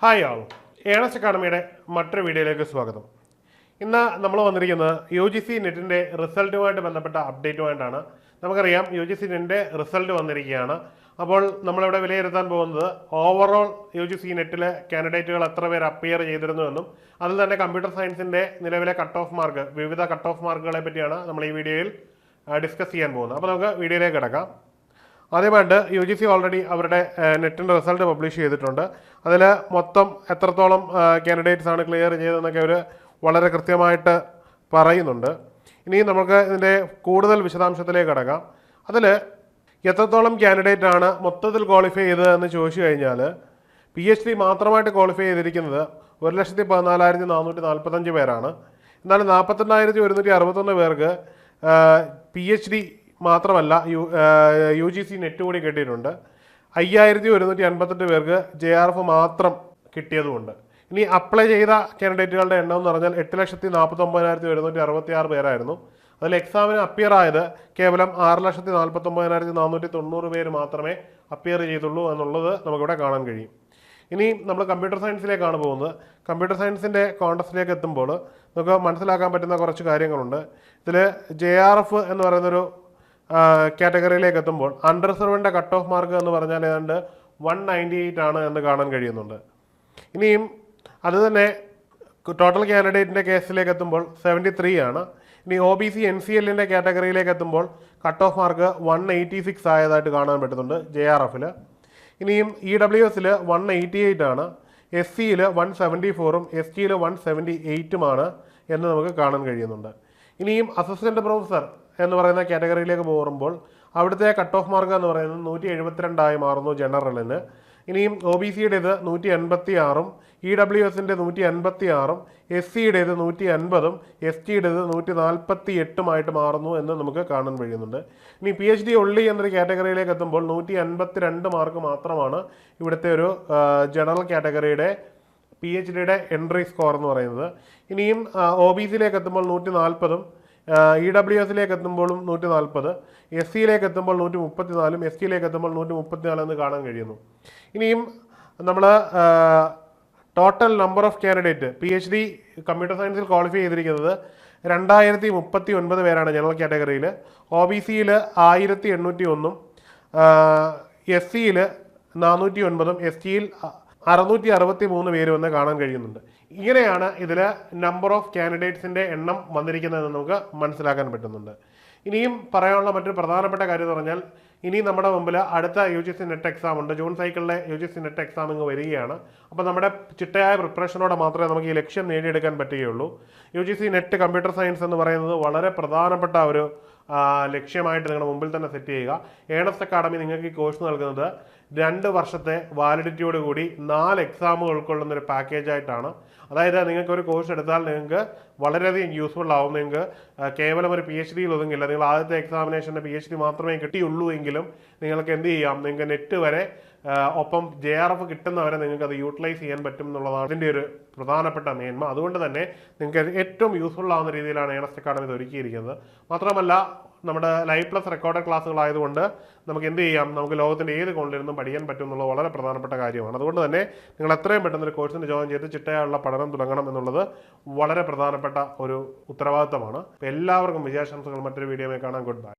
Hi ആൾ Ernest അക്കാഡമിയുടെ മറ്റൊരു വീഡിയോയിലേക്ക് സ്വാഗതം. ഇന്ന് നമ്മൾ വന്നിരിക്കുന്നത് UGC നെറ്റിൻ്റെ റിസൾട്ടുമായിട്ട് ബന്ധപ്പെട്ട അപ്ഡേറ്റുമായിട്ടാണ്. നമുക്കറിയാം UGC നെറ്റിൻ്റെ റിസൾട്ട് വന്നിരിക്കുകയാണ്. അപ്പോൾ നമ്മളിവിടെ വിലയിരുത്താൻ പോകുന്നത് ഓവറോൾ UGC നെറ്റിലെ കാൻഡിഡേറ്റുകൾ എത്ര പേര് അപ്പിയർ ചെയ്തിരുന്നുവെന്നും അതിൽ തന്നെ കമ്പ്യൂട്ടർ സയൻസിൻ്റെ നിലവിലെ കട്ട് ഓഫ് മാർക്ക്, വിവിധ കട്ട് ഓഫ് മാർക്കുകളെ പറ്റിയാണ് നമ്മൾ ഈ വീഡിയോയിൽ ഡിസ്കസ് ചെയ്യാൻ പോകുന്നത്. അപ്പോൾ നമുക്ക് വീഡിയോയിലേക്ക് കിടക്കാം. ആദ്യമായിട്ട് UGC ഓൾറെഡി അവരുടെ നെറ്റിൻ്റെ റിസൾട്ട് പബ്ലിഷ് ചെയ്തിട്ടുണ്ട്. അതിൽ മൊത്തം എത്രത്തോളം കാൻഡിഡേറ്റ്സ് ആണ് ക്ലിയർ ചെയ്തതെന്നൊക്കെ അവർ വളരെ കൃത്യമായിട്ട് പറയുന്നുണ്ട്. ഇനി നമുക്ക് ഇതിൻ്റെ കൂടുതൽ വിശദാംശത്തിലേക്ക് കിടക്കാം. അതിൽ എത്രത്തോളം കാൻഡിഡേറ്റ് ആണ് മൊത്തത്തിൽ ക്വാളിഫൈ ചെയ്തതെന്ന് ചോദിച്ചു കഴിഞ്ഞാൽ PhD മാത്രമായിട്ട് ക്വാളിഫൈ ചെയ്തിരിക്കുന്നത് 1,14,445 പേരാണ്. എന്നാൽ 42,161 പേർക്ക് PhD മാത്രമല്ല UGC നെറ്റ് കൂടി കിട്ടിയിട്ടുണ്ട്. 5,158 പേർക്ക് JRF മാത്രം കിട്ടിയതുമുണ്ട്. ഇനി അപ്ലൈ ചെയ്ത കാൻഡിഡേറ്റുകളുടെ എണ്ണം എന്ന് പറഞ്ഞാൽ 8,49,166 പേരായിരുന്നു. അതിൽ എക്സാമിന് അപ്പിയർ ആയത് കേവലം 6,49,490 പേര് മാത്രമേ അപ്പിയർ ചെയ്തുള്ളൂ എന്നുള്ളത് നമുക്കിവിടെ കാണാൻ കഴിയും. ഇനി നമ്മൾ കമ്പ്യൂട്ടർ സയൻസിലേക്കാണ് പോകുന്നത്. കമ്പ്യൂട്ടർ സയൻസിൻ്റെ കോൺടെസ്റ്റിലേക്ക് എത്തുമ്പോൾ നമുക്ക് മനസ്സിലാക്കാൻ പറ്റുന്ന കുറച്ച് കാര്യങ്ങളുണ്ട്. ഇതിൽ JRF എന്ന് പറയുന്നൊരു കാറ്റഗറിയിലേക്ക് എത്തുമ്പോൾ അൺറിസർവ്ഡിൻ്റെ കട്ട് ഓഫ് മാർക്ക് എന്ന് പറഞ്ഞാൽ ഏതാണ്ട് 198 ആണ് എന്ന് കാണാൻ കഴിയുന്നുണ്ട്. ഇനിയും അത് തന്നെ ടോട്ടൽ കാൻഡിഡേറ്റിൻ്റെ കേസിലേക്ക് എത്തുമ്പോൾ 73 ആണ്. ഇനി OBC NCLൻ്റെ കാറ്റഗറിയിലേക്ക് എത്തുമ്പോൾ കട്ട് ഓഫ് മാർക്ക് 186 ആയതായിട്ട് കാണാൻ പറ്റുന്നുണ്ട് JRFൽ. ഇനിയും EWSൽ 188 ആണ്. SCയിൽ 174ഉം STയിൽ 178ഉമാണ് എന്ന് നമുക്ക് കാണാൻ കഴിയുന്നുണ്ട്. ഇനിയും അസിസ്റ്റൻ്റ് പ്രൊഫസർ എന്ന് പറയുന്ന കാറ്റഗറിയിലേക്ക് പോകുമ്പോൾ അവിടുത്തെ കട്ട് ഓഫ് മാർക്ക് എന്ന് പറയുന്നത് 172 മാറുന്നു ജനറലിന്. ഇനിയും OBCയുടേത് 186ഉം EWSൻ്റെ 186ഉം SCയുടേത് 150ഉം STയുടേത് 148ഉമായിട്ട് മാറുന്നു എന്ന് നമുക്ക് കാണാൻ കഴിയുന്നുണ്ട്. ഇനി PhD ഒള്ളി എന്നൊരു കാറ്റഗറിയിലേക്ക് എത്തുമ്പോൾ 152 മാർക്ക് മാത്രമാണ് ഇവിടുത്തെ ഒരു ജനറൽ കാറ്റഗറിയുടെ PhDയുടെ എൻട്രി സ്കോർ എന്ന് പറയുന്നത്. ഇനിയും OBCയിലേക്ക് എത്തുമ്പോൾ 140ഉം EWSലേക്ക് എത്തുമ്പോഴും 140, SCയിലേക്ക് എത്തുമ്പോൾ 134ഉം STയിലേക്ക് എത്തുമ്പോൾ 134 എന്ന് കാണാൻ കഴിയുന്നു. ഇനിയും നമ്മൾ total number of candidate PhD computer സയൻസിൽ ക്വാളിഫൈ ചെയ്തിരിക്കുന്നത് 2,039 പേരാണ് ജനറൽ കാറ്റഗറിയിൽ. OBCയിൽ 1,801ഉം SCയിൽ 409ഉം STയിൽ 663 പേരും എന്ന് കാണാൻ കഴിയുന്നുണ്ട്. ഇങ്ങനെയാണ് ഇതിൽ നമ്പർ ഓഫ് കാൻഡിഡേറ്റ്സിൻ്റെ എണ്ണം വന്നിരിക്കുന്നതെന്ന് നമുക്ക് മനസ്സിലാക്കാൻ പറ്റുന്നുണ്ട്. ഇനിയും പറയാനുള്ള മറ്റൊരു പ്രധാനപ്പെട്ട കാര്യം എന്ന് പറഞ്ഞാൽ ഇനി നമ്മുടെ മുമ്പിൽ അടുത്ത UGC നെറ്റ് എക്സാം ഉണ്ട്. ജൂൺ സൈക്കിളിലെ UGC നെറ്റ് എക്സാം ഇങ്ങ് വരികയാണ്. അപ്പോൾ നമ്മുടെ ചിട്ടയായ പ്രിപ്പറേഷനോടെ മാത്രമേ നമുക്ക് ഈ ലക്ഷ്യം നേടിയെടുക്കാൻ പറ്റുകയുള്ളൂ. UGC നെറ്റ് കമ്പ്യൂട്ടർ സയൻസ് എന്ന് പറയുന്നത് വളരെ പ്രധാനപ്പെട്ട ഒരു ലക്ഷ്യമായിട്ട് നിങ്ങളുടെ മുമ്പിൽ തന്നെ സെറ്റ് ചെയ്യുക. ഏണസ്റ്റ് അക്കാഡമി നിങ്ങൾക്ക് ഈ കോഴ്സ് നൽകുന്നത് 2 വർഷത്തെ വാലിഡിറ്റിയോട് കൂടി 4 എക്സാമുകൾ ഉൾക്കൊള്ളുന്നൊരു പാക്കേജായിട്ടാണ്. അതായത് നിങ്ങൾക്ക് ഒരു കോഴ്സ് എടുത്താൽ നിങ്ങൾക്ക് വളരെയധികം യൂസ്ഫുൾ ആവും. നിങ്ങൾക്ക് കേവലം ഒരു PhDയിൽ ഒതുങ്ങില്ല. നിങ്ങൾ ആദ്യത്തെ എക്സാമിനേഷൻ്റെ PhD മാത്രമേ കിട്ടിയുള്ളൂ എങ്കിലും നിങ്ങൾക്ക് എന്ത് ചെയ്യാം, നിങ്ങൾക്ക് നെറ്റ് വരെ ഒപ്പം JRF കിട്ടുന്നവരെ നിങ്ങൾക്ക് അത് യൂട്ടിലൈസ് ചെയ്യാൻ പറ്റും എന്നുള്ളതാണ് ഇതിൻ്റെ ഒരു പ്രധാനപ്പെട്ട മേന്മ. അതുകൊണ്ട് തന്നെ നിങ്ങൾക്ക് ഏറ്റവും യൂസ്ഫുൾ ആവുന്ന രീതിയിലാണ് ഏണസ്റ്റ് അക്കാഡമി ഇത് ഒരുക്കിയിരിക്കുന്നത്. മാത്രമല്ല നമ്മുടെ ലൈവ് പ്ലസ് റെക്കോർഡഡ് ക്ലാസ്സുകളായതുകൊണ്ട് നമുക്ക് എന്ത് ചെയ്യാം, നമുക്ക് ലോകത്തിൻ്റെ ഏത് കോണിലിരുന്നും പഠിക്കാൻ പറ്റും എന്നുള്ളത് വളരെ പ്രധാനപ്പെട്ട കാര്യമാണ്. അതുകൊണ്ട് തന്നെ നിങ്ങൾ എത്രയും പെട്ടെന്ന് ഒരു കോഴ്സിന് ജോയിൻ ചെയ്ത് ചിട്ടയായുള്ള പഠനം തുടങ്ങണം എന്നുള്ളത് വളരെ പ്രധാനപ്പെട്ട ഒരു ഉത്തരവാദിത്തമാണ്. എല്ലാവർക്കും വിജയാശംസകൾ. മറ്റൊരു വീഡിയോയിൽ കാണാം. Good bye.